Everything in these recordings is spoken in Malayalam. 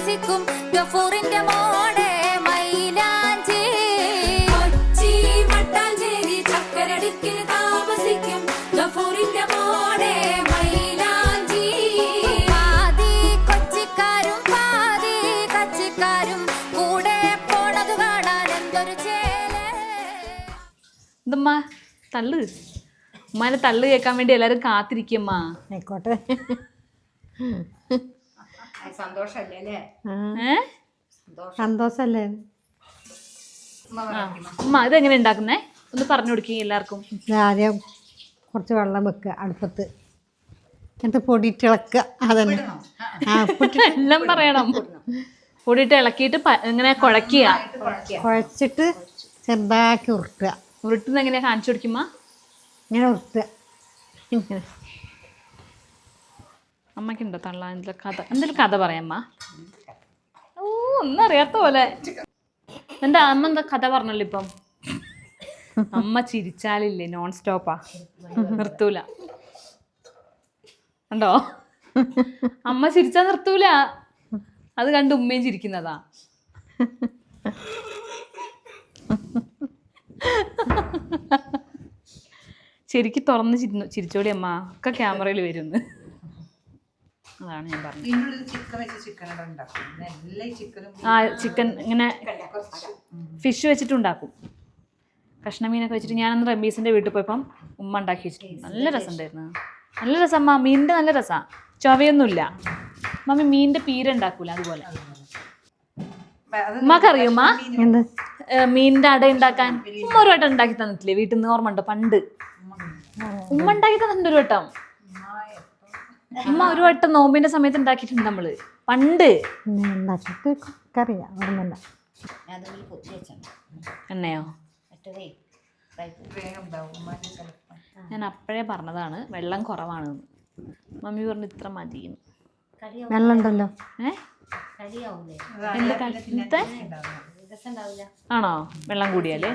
വസിക്കും ഗഫൂറിന്റെ മോടെ മൈലാഞ്ചി കൊച്ചി മട്ടാഞ്ചേരി ചക്കരടിക്ക് താമസിക്കും ഗഫൂറിന്റെ മോടെ മൈലാഞ്ചി പാതി കൊച്ചിക്കാരും പാതി കച്ചിക്കാരും കൂടെ പോണത് കാണാൻ എന്തൊരു ചേല. എന്തമ്മാ തള്ളു ഉമ്മാനെ തള്ളു കേൾക്കാൻ വേണ്ടി എല്ലാരും കാത്തിരിക്കമ്മ. ആയിക്കോട്ടെ. സന്തോഷല്ലേ? ഉമ്മ ഇതെങ്ങനെ ഉണ്ടാക്കുന്നേ ഒന്ന് പറഞ്ഞു കൊടുക്കി എല്ലാവർക്കും. ആദ്യം കുറച്ച് വെള്ളം വെക്കുക അടുപ്പത്ത്, എന്നിട്ട് പൊടിയിട്ട് ഇളക്കുക. അതന്നെ എല്ലാം പറയണം. പൊടിയിട്ട് ഇളക്കിയിട്ട് ഇങ്ങനെ കുഴക്കുക. കുഴച്ചിട്ട് ചെറുതാക്കി ഉരുട്ടുക. ഉരുട്ടുന്ന എങ്ങനെയാ കാണിച്ചു കൊടുക്കുമ്മ? ഇങ്ങനെ ഉരുട്ടുക. ഇങ്ങനെ അമ്മയ്ക്കുണ്ടോ തള്ളാൻ കഥ? എന്തെങ്കിലും കഥ പറയാമ്മ. ഓ ഒന്നും അറിയാത്ത പോലെ. എൻ്റെ അമ്മ എന്താ കഥ പറഞ്ഞല്ലോ ഇപ്പം? അമ്മ ചിരിച്ചാലില്ലേ നോൺ സ്റ്റോപ്പാ, നിർത്തൂല. ഉണ്ടോ? അമ്മ ചിരിച്ചാൽ നിർത്തൂല. അത് കണ്ട് ഉമ്മയും ചിരിക്കുന്നതാ. ശരിക്കും തുറന്ന് ചിരിച്ചോടി അമ്മ, ഒക്കെ ക്യാമറയിൽ വരുന്നു. അതാണ് ഞാൻ പറഞ്ഞത്. ആ ചിക്കൻ ഇങ്ങനെ ഫിഷ് വെച്ചിട്ടുണ്ടാക്കും, കഷ്ണമീനൊക്കെ വെച്ചിട്ട്. ഞാനന്ന് റമീസിൻ്റെ വീട്ടിൽ പോയപ്പം ഉമ്മ ഉണ്ടാക്കി വെച്ചിട്ടുണ്ട്. നല്ല രസം ഉണ്ടായിരുന്നു. നല്ല രസം അമ്മ. മീനിൻ്റെ നല്ല രസമാണ്, ചൊവയൊന്നുമില്ല. മമ്മി മീനിൻ്റെ പീര ഉണ്ടാക്കൂല അതുപോലെ. ഉമ്മക്കറിയോ ഉമ്മ മീനിൻ്റെ അട ഉണ്ടാക്കാൻ? ഉമ്മ ഒരു വട്ടം ഉണ്ടാക്കി തന്നിട്ടില്ലേ വീട്ടിൽ നിന്ന്? ഓർമ്മ ഉണ്ടോ? പണ്ട് ഉമ്മ ഉണ്ടാക്കി തന്നിട്ടുണ്ട് ഒരു വട്ടം. ഉമ്മ ഒരു വട്ടം നോമ്പിന്റെ സമയത്ത് ഉണ്ടാക്കിയിട്ടുണ്ട് നമ്മള് പണ്ട്. എണ്ണയോ? ഞാൻ അപ്പോഴേ പറഞ്ഞതാണ് വെള്ളം കുറവാണെന്ന്. മമ്മി പറഞ്ഞു ഇത്ര മതിയെന്ന്. വെള്ളം ഉണ്ടല്ലോ. ആണോ? വെള്ളം കൂടിയാലേ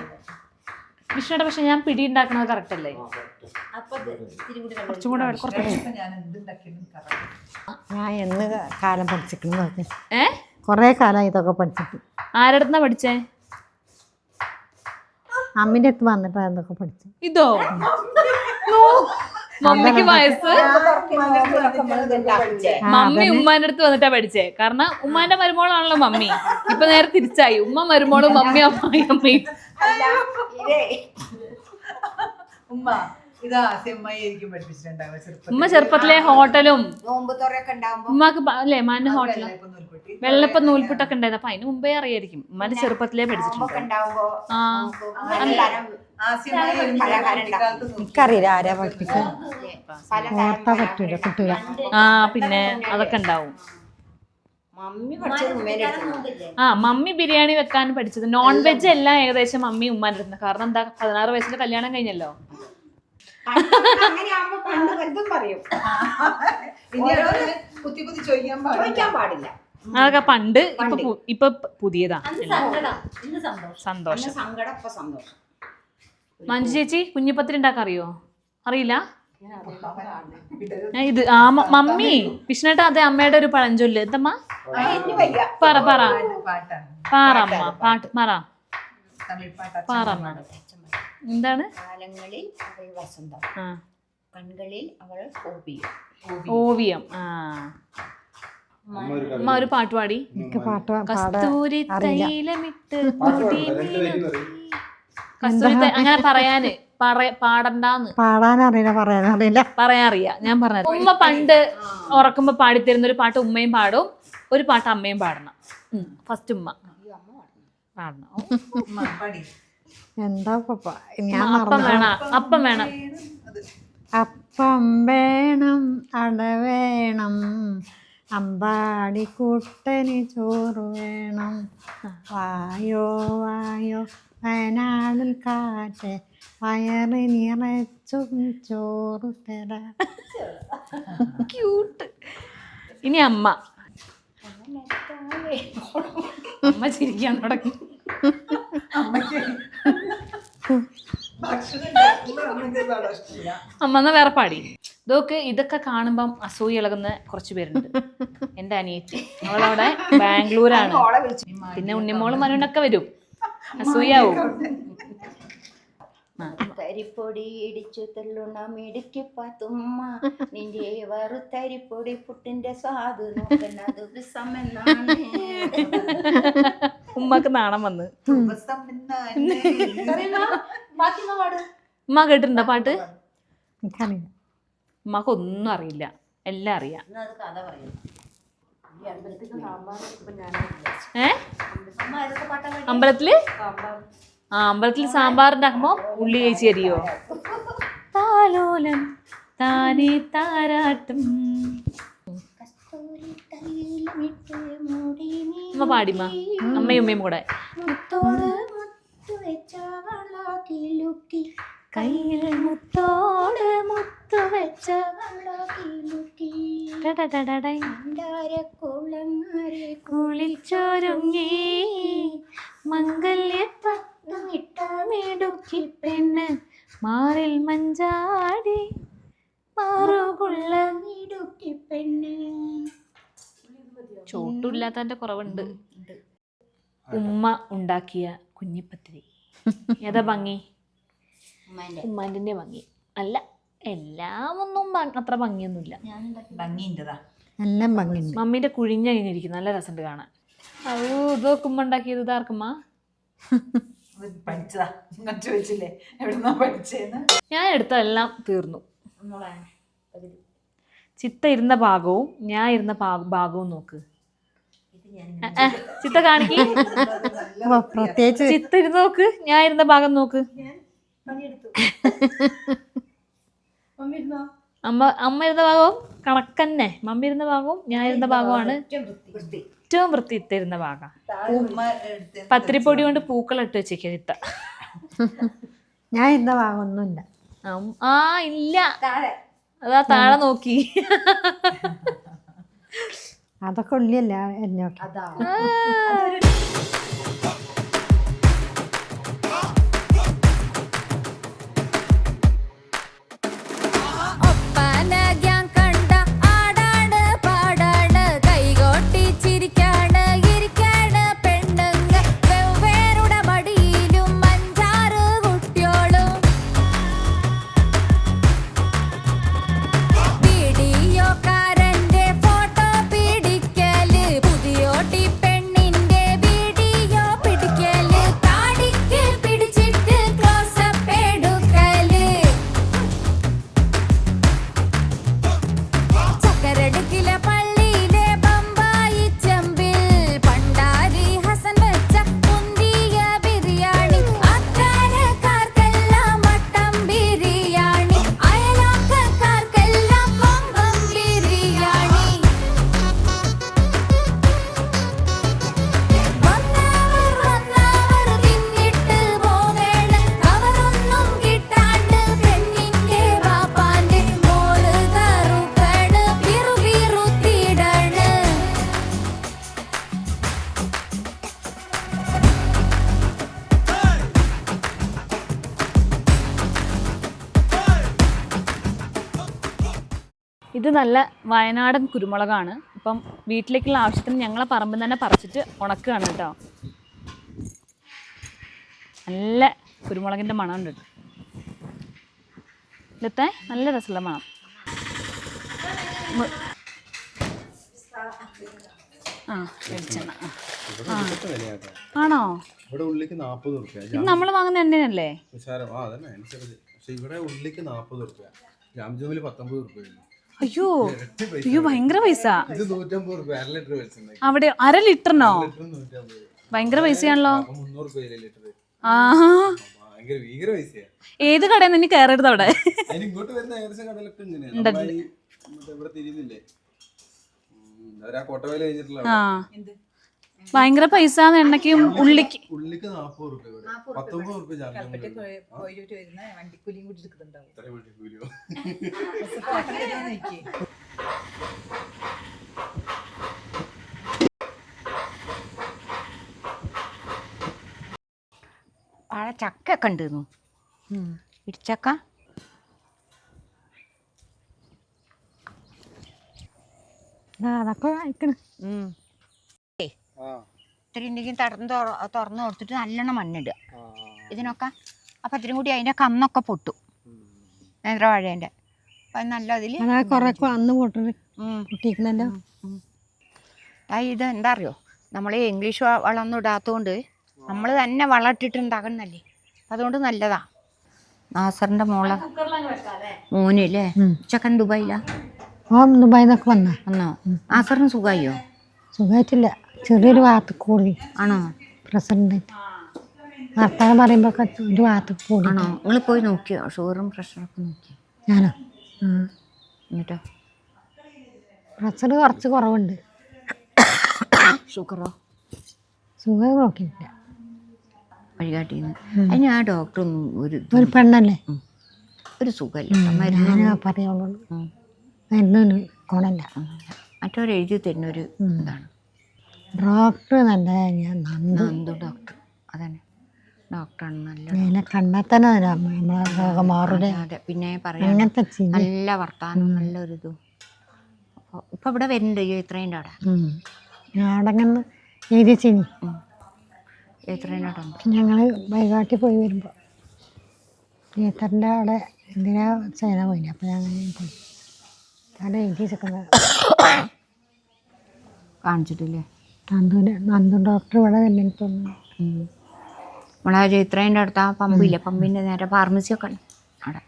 വിഷ്ണുടെ? പക്ഷെ ഞാൻ പിടി ഉണ്ടാക്കണത് കറക്റ്റ് അല്ലേ? കുറച്ചും കൂടെ ഞാൻ എന്ന് കാലം പഠിച്ചിട്ടുണ്ട്. കൊറേ കാലം ഇതൊക്കെ പഠിച്ചിട്ട്. ആരടുന്നാ പഠിച്ചേ? അമ്മിന്റെ അടുത്ത് വന്നിട്ടാ ഇതൊക്കെ പഠിച്ചു. ഇതോ? മമ്മിക്ക് വയസ്സ്. മമ്മി ഉമ്മാന്റെ അടുത്ത് വന്നിട്ടാ പഠിച്ചേ. കാരണം ഉമ്മാന്റെ മരുമോളാണല്ലോ മമ്മി. ഇപ്പൊ നേരെ തിരിച്ചായി. ഉമ്മ മരുമോളും മമ്മി അമ്മായി അമ്മയും. ഉമ്മ ചെറുപ്പത്തിലെ ഹോട്ടലും ഉമ്മാക്ക് അല്ലേ മാന്റെ ഹോട്ടലും വെള്ളപ്പം നൂൽപുട്ടൊക്കെ ഉണ്ടായിരുന്നു. അപ്പൊ അതിന് മുമ്പേ അറിയായിരിക്കും. ഉമ്മാന്റെ ചെറുപ്പത്തിലേ പഠിച്ചിട്ടുണ്ട്. എനിക്കറിയില്ല ആരാ പഠിപ്പിക്കാൻ. പറ്റൂല കിട്ടൂല. പിന്നെ അതൊക്കെ ഉണ്ടാവും. മമ്മി ബിരിയാണി വെക്കാൻ പഠിച്ചത്. നോൺ വെജ് എല്ലാം ഏകദേശം മമ്മി ഉമ്മാൻ്റെ അടുത്ത്. കാരണം എന്താ, 16 വയസ്സിൽ കല്യാണം കഴിഞ്ഞല്ലോ. അതൊക്കെ പണ്ട്. ഇപ്പൊ പുതിയതാ. സന്തോഷം. മഞ്ജു ചേച്ചി കുഞ്ഞിപ്പത്തിരി ഉണ്ടാക്കാൻ അറിയോ? അറിയില്ല. ഇത് മമ്മി വിഷ്ണുട്ടാ അതെ അമ്മയുടെ ഒരു പഴഞ്ചൊല്ല്. എന്തമ്മ? പറ പറ പാറമ്മ പാട്ട് പറ. പാറമ്മ എന്താണ്? ഓവിയം. അമ്മ ഒരു പാട്ട് പാടി. കസ്തൂരി തൈലമിട്ട് കസ്തൂരി അങ്ങനെ പറയാന് പാടണ്ടാന്ന്. പാടാനറിയില്ല, പറയാനറിയില്ല. പറയാറിയാ. ഞാൻ പറഞ്ഞത് ഉമ്മ പണ്ട് ഉറക്കുമ്പോ പാടിത്തരുന്ന ഒരു പാട്ട് ഉമ്മയും പാടും, ഒരു പാട്ട് അമ്മയും പാടണം. ഫസ്റ്റ് ഉമ്മ പാടണം. എന്താ അപ്പം വേണം. അപ്പം വേണം. അപ്പം വേണം, അട വേണം, അമ്പാടി കുട്ടന് ചോറ് വേണം. വായോ വായോ വയനാടിൽ കാറ്റ് വയറ് നിറച്ചും ചോറ് തരാം. ക്യൂട്ട്. ഇനി അമ്മ. അമ്മ ചിരിക്കാൻ തുടങ്ങി. അമ്മ എന്നാ വേറെ പാടി. ഇതൊക്കെ ഇതൊക്കെ കാണുമ്പം അസൂയ ഇളകുന്ന കുറച്ച് പേരുണ്ട്. എൻ്റെ അനിയത്തി അവളവിടെ ബാംഗ്ലൂരാണ്. പിന്നെ ഉണ്ണിമോളും മനുവിനൊക്കെ വരും, അസൂയാവും. തരിപ്പൊടി ഇടിച്ചു തള്ളുണ മിടുക്കി പാത്തുമ്മ നിന്റെ വറുത്തരിപ്പൊടി പുട്ടിന്റെ സ്വാദ് നോക്കുന്നത് വിസമെന്നാണ്. ഉമ്മക്ക് നാണം വന്ന്. ഉമ്മ കേട്ടിട്ടുണ്ടോ പാട്ട്? എനിക്കറിയില്ല. ഉമ്മക്ക് ഒന്നും അറിയില്ല, എല്ലാം അറിയാം. അമ്പലത്തില് അമ്പലത്തിൽ സാമ്പാർ ഉണ്ടാക്കുമ്പോ ഉള്ളി കഴിച്ച് തരിയോ? താലോലം താനേ താരാട്ടും അമ്മ പാടിമ്മ, അമ്മയും ഉമ്മയും കൂടെ. കയ്യിൽ മുത്തോട് മുത്തു വെച്ച കുളിച്ചൊരുങ്ങി മംഗല്യപ്പട്ടുമിടുക്കി പെണ്ണ് മാറിൽ മഞ്ചാടി മാറുകൊള്ള ഇടുക്കി പെണ്ണ്. ചോട്ടില്ലാത്തതിന്റെ കുറവുണ്ട്. ഉമ്മ ഉണ്ടാക്കിയ കുഞ്ഞിപ്പത്തിരി ഏതാ ഭംഗി? ഉമ്മാൻ്റെ ഭംഗി അല്ല, എല്ലാം ഒന്നും അത്ര ഭംഗിയൊന്നുമില്ല. എല്ലാം ഭംഗിയുണ്ട്. മമ്മീന്റെ കുഴിഞ്ഞ കഴിഞ്ഞിരിക്കും, നല്ല രസമുണ്ട് കാണാൻ. അത് ഇതൊക്കെ ഉമ്മ ഉണ്ടാക്കിയത്. ഇതാർക്കുമ്മ? ഞാൻ എടുത്തതെല്ലാം തീർന്നു. ചിത്ത ഇരുന്ന ഭാഗവും ഞാൻ ഇരുന്ന ഭാഗവും നോക്ക്. ചിത്ത കാണിക്ക്. പ്രത്യേകിച്ച് ചിത്ത ഇരുന്ന് നോക്ക്, ഞാൻ ഇരുന്ന ഭാഗം നോക്ക്. അമ്മ ഇരുന്ന ഭാഗവും കണക്കന്നെ. മമ്മി ഇരുന്ന ഭാഗവും ഞാൻ ഇരുന്ന ഭാഗമാണ് ഏറ്റവും വൃത്തി. ഇത്തിരുന്ന ഭാഗം പത്തിരിപ്പൊടി കൊണ്ട് പൂക്കൾ ഇട്ട് വെച്ചേക്ക ചിത്ത. ഞാൻ ഇരുന്ന ഭാഗമൊന്നുമില്ല. ആ ഇല്ല, അതാ താഴെ നോക്കി. അതൊക്കെ ഉള്ളിയല്ല എന്നോട്ട്. ഇത് നല്ല വയനാടൻ കുരുമുളകാണ്. ഇപ്പം വീട്ടിലേക്കുള്ള ആവശ്യത്തിന് ഞങ്ങളെ പറമ്പിൽ തന്നെ പറിച്ചിട്ട് ഉണക്കുകയാണ് കേട്ടോ. നല്ല കുരുമുളകിൻ്റെ മണം ഉണ്ട്. ഇന്നത്തെ നല്ല രസമുള്ള മണം. ആ വെളിച്ചെണ്ണ ആണോ? ഇവിടെ ഉള്ളിക്ക് 40 രൂപ. ഇത് നമ്മൾ വാങ്ങുന്ന എണ്ണയല്ലേ? ഇവിടെ ഉള്ളിക്ക് 40 രൂപ. ജാംജൂമിൽ 19 രൂപ. അയ്യോ അയ്യോ ഭയങ്കര പൈസ. ഇത് 150 രൂപ 1/2 ലിറ്റർ വെളിച്ചെണ്ണ. അവിടെ 1/2 ലിറ്ററിനോ? ഭയങ്കര പൈസയാണല്ലോ. 300 രൂപ ലിറ്റർ. ആ ഭയങ്കര ഭീകര പൈസയാ. ഏത് കടയിൽ നിന്ന് കയറരുത് അവിടെ. ഇങ്ങോട്ട് വരുന്ന ഏകദേശം കടയിലൊക്കെ ഇങ്ങനെയാണ്. ഇവിടെ തിരിയുന്നില്ലേ? കോട്ടവേല കഴിഞ്ഞിട്ടുള്ള ഭയങ്കര പൈസ എണ്ണയ്ക്കും ഉള്ളിക്ക്. ഉള്ളിക്ക് 40 രൂപ. 19 രൂപ വണ്ടിക്കൂലിയും കൂടി എടുക്കുന്നുണ്ടാവും. ചക്ക ഒക്കെ ഉണ്ടായിരുന്നു. ഇടിച്ചക്ക അതൊക്കെ വായിക്കണം. ആ ഇത്തിരി എന്തെങ്കിലും തുറന്ന് കൊടുത്തിട്ട് നല്ലോണം മണ്ണിടുക ആ ഇതിനൊക്കെ. അപ്പം ഇത്തിരി കൂടി അതിൻ്റെ കന്നൊക്കെ പൊട്ടും നേന്ത്രവാഴേൻ്റെ. അപ്പം നല്ല അതിൽ അതാ കുറെ അന്ന് പൊട്ടിക്കണല്ലോ. ഇത് എന്താ അറിയോ, നമ്മൾ ഇംഗ്ലീഷ് വളമൊന്നും ഇടാത്തതുകൊണ്ട് നമ്മൾ തന്നെ വളം ഇട്ടിട്ടുണ്ടാകുന്നല്ലേ, അതുകൊണ്ട് നല്ലതാ. നാസറിൻ്റെ മോളെ മോനില്ലേ ചെക്കൻ ദുബായിലാ? ദുബായിന്നൊക്കെ വന്നോ? നാസറിന് സുഖമായോ? സുഖമായിട്ടില്ല, ചെറിയൊരു ഭാഗത്ത് കൂടി. ആണോ? പ്രസിഡന്റ് വർത്തമാനം പറയുമ്പോൾ ഒരു ഭാഗത്ത് കൂടി. ആണോ? നിങ്ങൾ പോയി നോക്കിയോ ഷുഗറും പ്രഷറൊക്കെ നോക്കിയോ? ഞാനോ? എന്നിട്ടോ? പ്രഷർ കുറച്ച് കുറവുണ്ട്. ഷുഗറോ? സുഖം നോക്കിയില്ല. വഴികാട്ടിന്ന് അതിന് ആ ഡോക്ടറൊന്നും ഒരു പെണ്ണല്ലേ, ഒരു സുഖമില്ല. മരുന്ന് ഞാനാ പറയുള്ളൂ, മരുന്നിന് ഗുണമില്ല. മറ്റവർ എഴുതി തരുന്നൊരു ഇതാണ്. ഡോക്ടർ നല്ല നന്ദു ഡോക്ടർ, അതന്നെ ഡോക്ടറാണ് നല്ല. അതിനെ കണ്ടാൽ തന്നെ നമ്മളെ രോഗം മാറൂലേ. അതെ, പിന്നെ പറയാം അങ്ങനത്തെ നല്ല വർത്താനം, നല്ലൊരിതും. അപ്പോൾ ഇപ്പം ഇവിടെ വരുന്നുണ്ട് ഇത്രയും അവിടെ. ഞാടങ്ങനെ എഴുതി ചിനി ഇത്രയും അവിടെ ഉണ്ട്. ഞങ്ങൾ വൈകാട്ടി പോയി വരുമ്പോൾ തിയേറ്ററിൻ്റെ അവിടെ എന്തിനാ ചെയ്യാൻ പോയില്ല. അപ്പോൾ ഞങ്ങൾ പോയി അവിടെ എഴുതി വെക്കുന്നത് കാണിച്ചിട്ടില്ലേ? നന്ദു ഡോക്ടർ ഇവിടെ വരുന്നെങ്കിൽ തോന്നുന്നു. നമ്മളെ ഇത്രയും അടുത്ത് ആ പമ്പില്ലേ, പമ്പിൻ്റെ നേരെ ഫാർമസിയൊക്കെ ഉണ്ട് അവിടെ.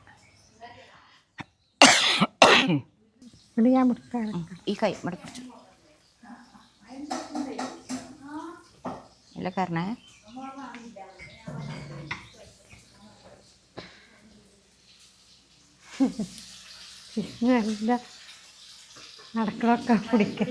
ഇവിടെ ഞാൻ വിളിക്കാം. ഈ കൈ ഇവിടെ പിടിച്ചു അല്ല കാരണേ. നടക്കലൊക്കെ പിടിക്കും.